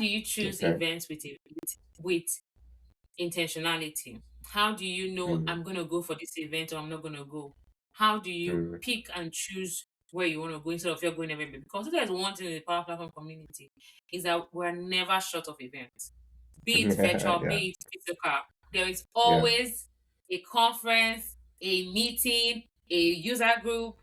do you choose Okay. events with intentionality? How do you know Mm, I'm gonna go for this event or I'm not gonna go? How do you mm. pick and choose where you want to go instead of you're going everywhere? Because if there's one thing in the Power Platform community is that we're never short of events, be it virtual, Yeah. be it physical. There is Yeah. always a conference, a meeting, a user group,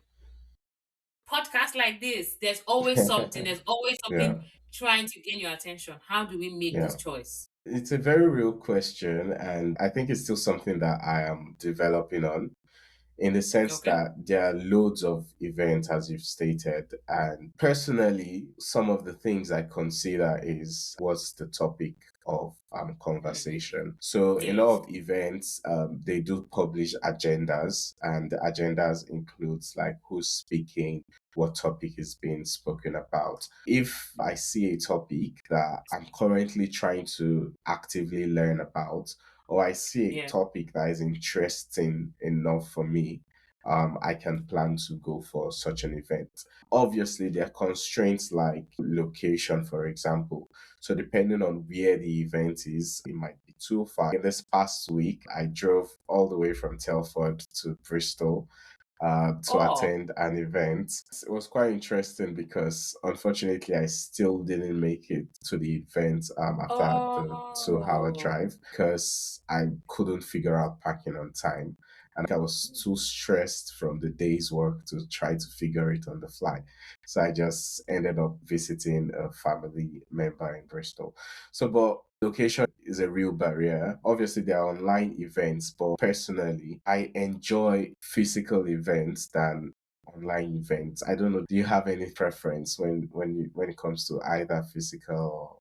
podcast like this. There's always something. There's always Yeah. something trying to gain your attention. How do we make Yeah. this choice? It's a very real question, and I think it's still something that I am developing on, in the sense Okay. that there are loads of events, as you've stated. And personally, some of the things I consider is what's the topic of Mm, conversation. So, a lot yes. of events, they do publish agendas, and the agendas includes like who's speaking, what topic is being spoken about. If I see a topic that I'm currently trying to actively learn about, or I see a Yeah. topic that is interesting enough for me, I can plan to go for such an event. Obviously, there are constraints like location, for example. So, depending on where the event is, it might be too far. In this past week, I drove all the way from Telford to Bristol to Oh. attend an event. It was quite interesting because unfortunately I still didn't make it to the event after the 2 hour Oh. drive because I couldn't figure out parking on time. And I was too stressed from the day's work to try to figure it on the fly. So I just ended up visiting a family member in Bristol. So, but location is a real barrier. Obviously, there are online events, but personally, I enjoy physical events than online events. I don't know. Do you have any preference when it comes to either physical or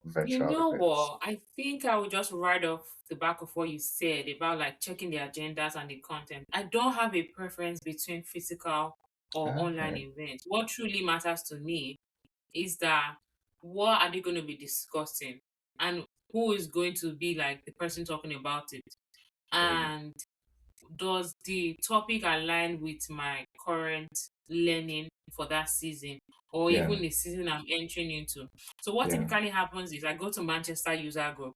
You virtual know events? what? I think I would just write off the back of what you said about like checking the agendas and the content. I don't have a preference between physical or online Okay. events. What truly matters to me is that what are they going to be discussing and who is going to be like the person talking about it? Mm. And does the topic align with my current learning for that season or Yeah. even the season I'm entering into? So what Yeah. typically happens is I go to Manchester user group,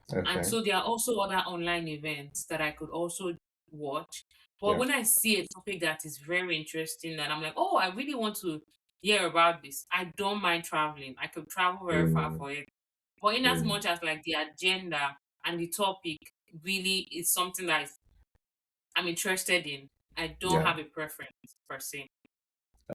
and Okay. so there are also other online events that I could also watch. But Yeah. when I see a topic that is very interesting and I'm like, oh, I really want to hear about this, I don't mind traveling. I could travel very far Mm. for it. But in as Mm. much as like the agenda and the topic really is something that I'm interested in, I don't Yeah. have a preference per se.